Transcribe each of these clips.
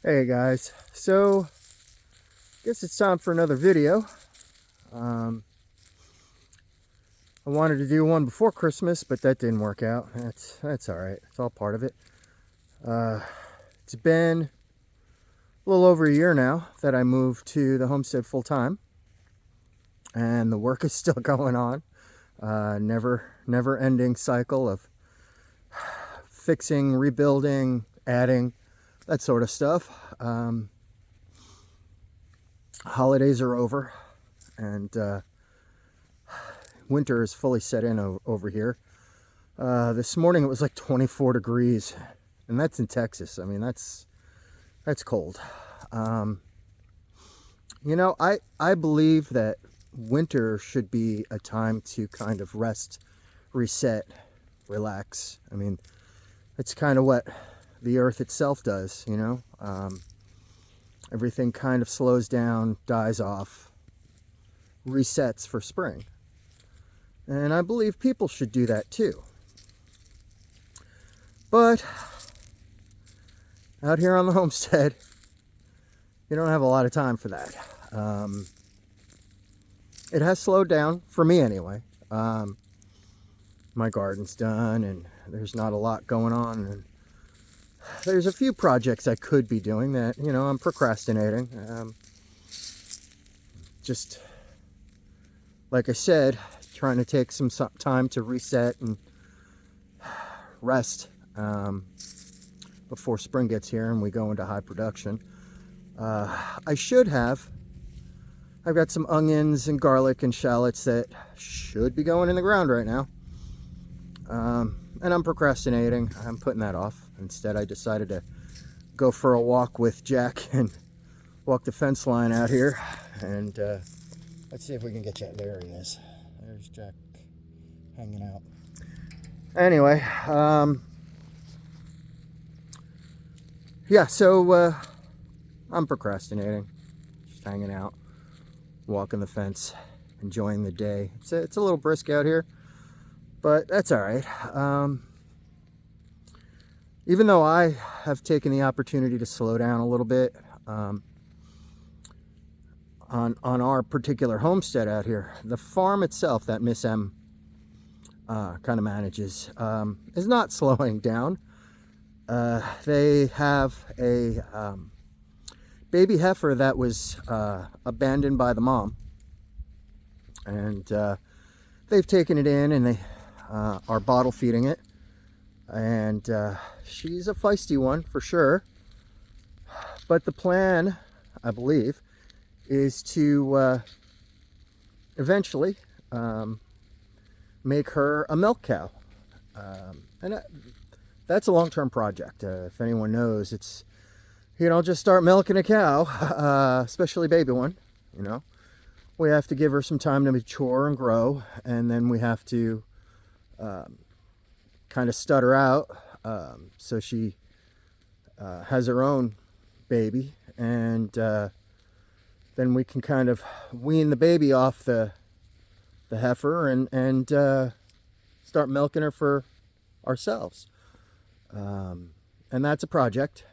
Hey guys, so guess it's time for another video. I wanted to do one before Christmas, but that didn't work out. That's all right. It's all part of it. Uh, it's been a little over a year now that I moved to the homestead full time, and the work is still going on. Never ending cycle of fixing, rebuilding, adding, that sort of stuff. Holidays are over, and winter is fully set in over here. This morning it was like 24 degrees, and that's in Texas. I mean, that's cold. I believe that winter should be a time to kind of rest, reset, relax. I mean, it's kind of what the earth itself does, you know. Everything kind of slows down, dies off, resets for spring. And I believe people should do that too. But out here on the homestead, you don't have a lot of time for that. It has slowed down, for me anyway. My garden's done and there's not a lot going on. And there's a few projects I could be doing that, I'm procrastinating. Just, like I said, trying to take some time to reset and rest before spring gets here and we go into high production. I've got some onions and garlic and shallots that should be going in the ground right now. And I'm procrastinating. I'm putting that off. Instead, I decided to go for a walk with Jack and walk the fence line out here. And let's see if we can get Jack. There he is. There's Jack hanging out. Anyway, yeah, so I'm procrastinating. Just hanging out, walking the fence, enjoying the day. It's a little brisk out here, but that's all right. Even though I have taken the opportunity to slow down a little bit on our particular homestead out here, the farm itself that Miss M kind of manages is not slowing down. They have a baby heifer that was abandoned by the mom, and they've taken it in and they are bottle feeding it, and she's a feisty one for sure. But the plan, I believe, is to eventually make her a milk cow, and that's a long-term project. If anyone knows, it's, just start milking a cow, especially a baby one. We have to give her some time to mature and grow, and then we have to kind of stud her out so she has her own baby, and then we can kind of wean the baby off the heifer and start milking her for ourselves. And that's a project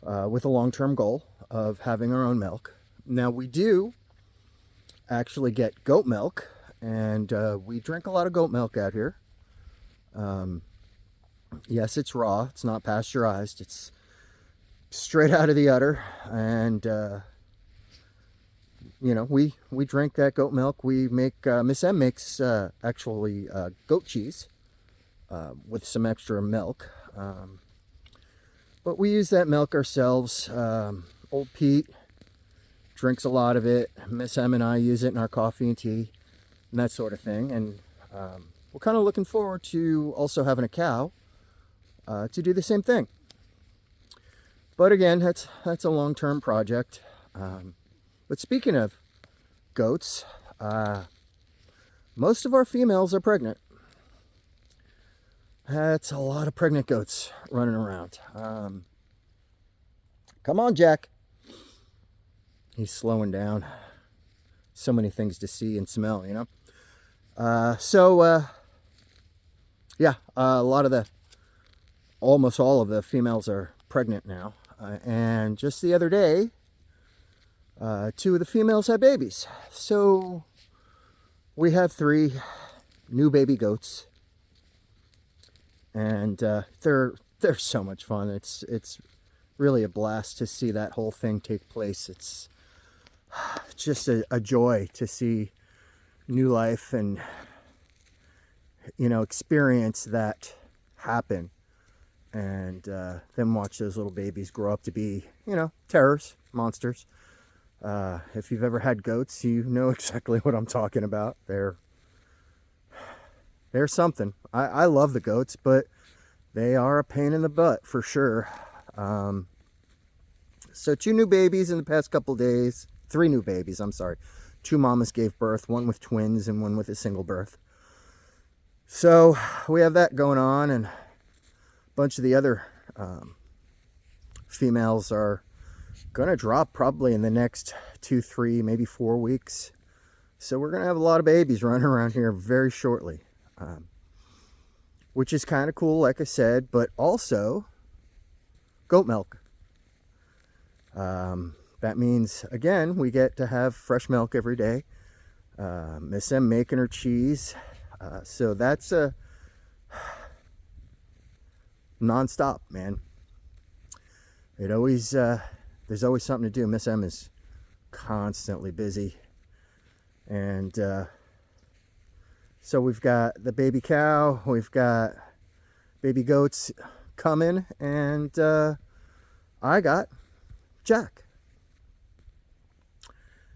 with a long-term goal of having our own milk. Now, we do actually get goat milk, and we drink a lot of goat milk out here. Yes, it's raw. It's not pasteurized. It's straight out of the udder, and we drink that goat milk. We make Miss M makes actually goat cheese with some extra milk, but we use that milk ourselves. Old Pete drinks a lot of it. Miss M and I use it in our coffee and tea and that sort of thing, and we're kind of looking forward to also having a cow to do the same thing. But again, that's a long-term project. But speaking of goats, most of our females are pregnant. That's a lot of pregnant goats running around. Come on, Jack. He's slowing down. So many things to see and smell, yeah, almost all of the females are pregnant now. And just the other day, two of the females had babies. So we have 3 new baby goats, and they're so much fun. It's really a blast to see that whole thing take place. It's just a joy to see new life and, you know, experience that happen, and then watch those little babies grow up to be, you know, terrors, monsters. If you've ever had goats, you know exactly what I'm talking about. They're something. I love the goats, but they are a pain in the butt for sure. So 2 new babies in the past couple days. 3 new babies, I'm sorry. 2 mamas gave birth, one with twins and one with a single birth. So we have that going on, and a bunch of the other females are going to drop probably in the next 2, 3, maybe 4 weeks. So we're going to have a lot of babies running around here very shortly, which is kind of cool, like I said, but also goat milk. That means, again, we get to have fresh milk every day. Miss M making her cheese. So that's a non-stop, man. It always, there's always something to do. Miss M is constantly busy. And so we've got the baby cow, we've got baby goats coming, and I got Jack.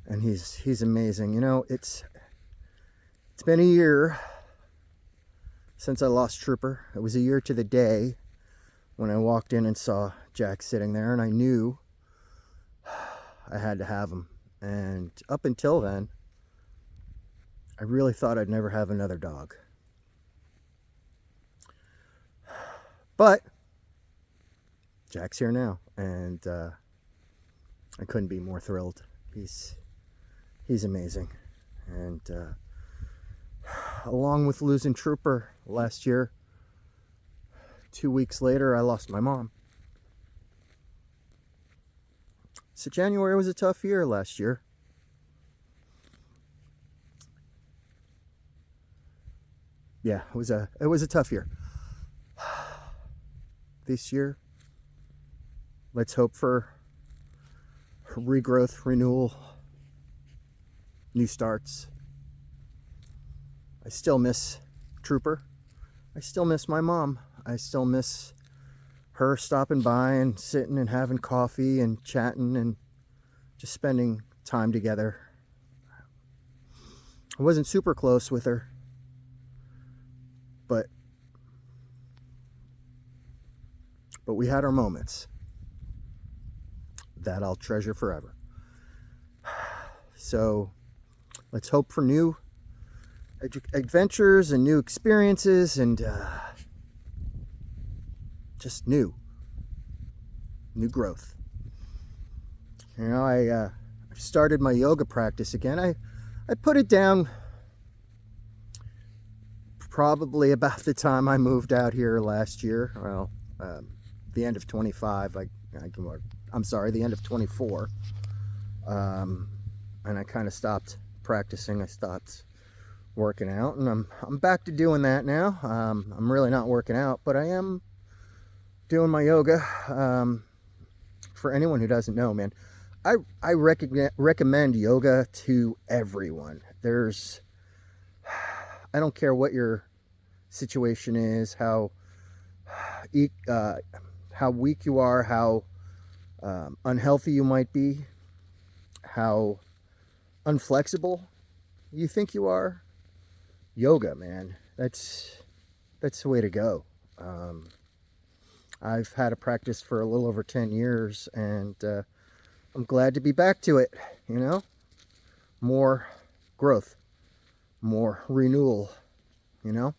And he's amazing. You know, it's been a year since I lost Trooper. It was a year to the day when I walked in and saw Jack sitting there, and I knew I had to have him. And up until then, I really thought I'd never have another dog. But Jack's here now, and I couldn't be more thrilled. He's amazing. And along with losing Trooper last year, 2 weeks later, I lost my mom. So January was a tough year last year. Yeah, it was a tough year. This year, let's hope for regrowth, renewal, new starts. I still miss Trooper. I still miss my mom. I still miss her stopping by and sitting and having coffee and chatting and just spending time together. I wasn't super close with her, but we had our moments that I'll treasure forever. So let's hope for new adventures and new experiences, and just new growth. You know, I started my yoga practice again. I put it down probably about the time I moved out here last year. Well, the end of 25. I'm sorry, the end of 24. And I kind of stopped practicing. I stopped working out, and I'm back to doing that now. I'm really not working out, but I am doing my yoga. For anyone who doesn't know, man, I recommend yoga to everyone. I don't care what your situation is, how weak you are, how unhealthy you might be, how unflexible you think you are. Yoga, man, that's the way to go. I've had a practice for a little over 10 years, and I'm glad to be back to it. You know, more growth, more renewal, you know.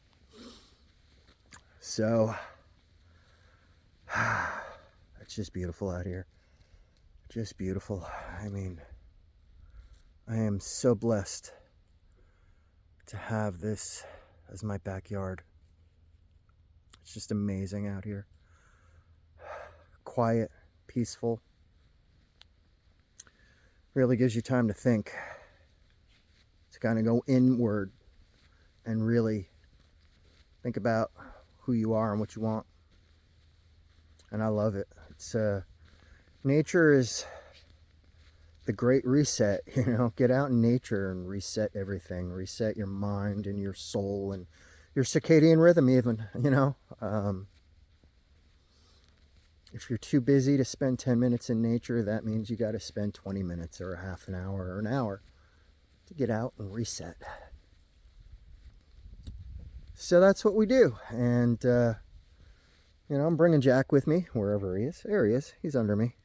So it's just beautiful out here. Just beautiful. I mean, I am so blessed to have this as my backyard. It's just amazing out here. Quiet, peaceful. Really gives you time to think, to kind of go inward and really think about who you are and what you want. And I love it. It's nature is the great reset. Get out in nature and reset everything. Reset your mind and your soul and your circadian rhythm even. If you're too busy to spend 10 minutes in nature, that means you got to spend 20 minutes or a half an hour or an hour to get out and reset. So that's what we do. And, I'm bringing Jack with me wherever he is. There he is. He's under me.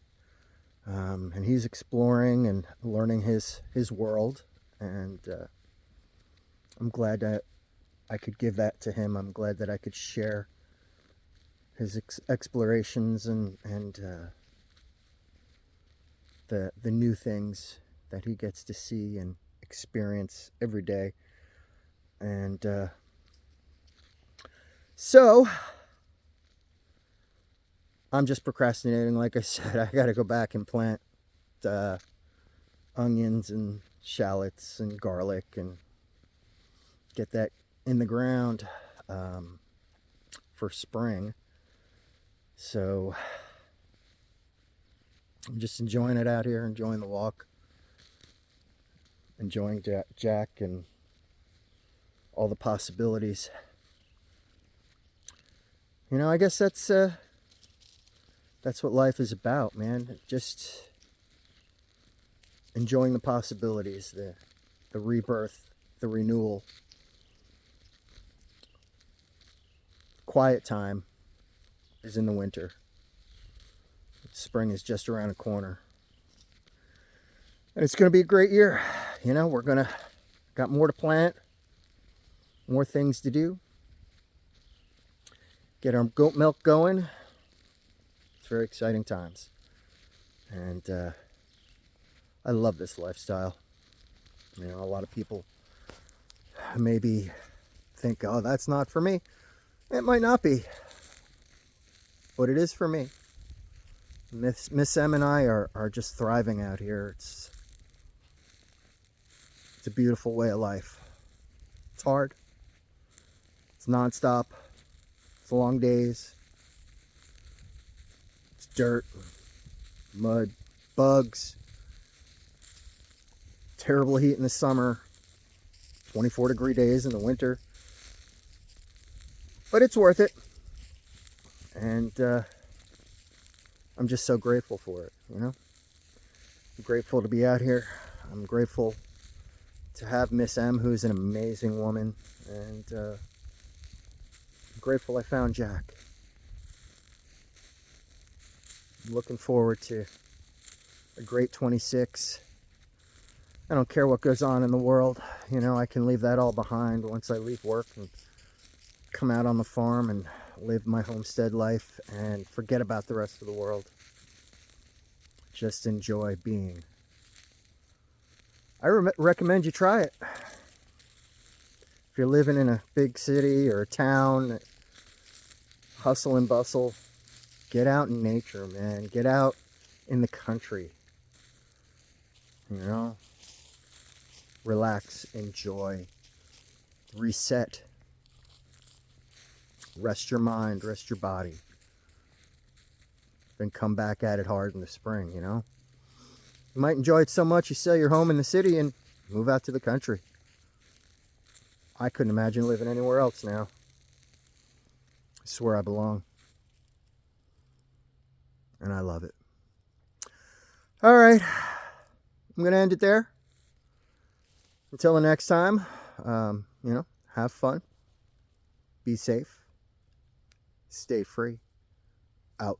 And he's exploring and learning his world. And I'm glad that I could give that to him. I'm glad that I could share his explorations and the new things that he gets to see and experience every day. And so I'm just procrastinating. Like I said, I got to go back and plant onions and shallots and garlic and get that in the ground for spring. So I'm just enjoying it out here, enjoying the walk, enjoying Jack and all the possibilities. I guess that's what life is about, man. Just enjoying the possibilities, the rebirth, the renewal. Quiet time is in the winter. Spring is just around the corner. And it's going to be a great year. We're going to got more to plant, more things to do. Get our goat milk going. It's very exciting times. And I love this lifestyle. A lot of people maybe think, oh, that's not for me. It might not be. But it is for me. Miss M and I are just thriving out here. It's a beautiful way of life. It's hard. It's nonstop. It's long days. It's dirt, mud, bugs, terrible heat in the summer, 24-degree days in the winter. But it's worth it. And I'm just so grateful for it, I'm grateful to be out here. I'm grateful to have Miss M, who's an amazing woman. And I'm grateful I found Jack. I'm looking forward to a great 26. I don't care what goes on in the world. I can leave that all behind once I leave work and come out on the farm and live my homestead life and forget about the rest of the world. Just enjoy being. I recommend you try it. If you're living in a big city or a town, hustle and bustle, get out in nature, man. Get out in the country. Relax, enjoy, reset. Rest your mind, rest your body. Then come back at it hard in the spring, You might enjoy it so much you sell your home in the city and move out to the country. I couldn't imagine living anywhere else now. I swear I belong. And I love it. All right. I'm going to end it there. Until the next time, have fun. Be safe. Stay free. Out.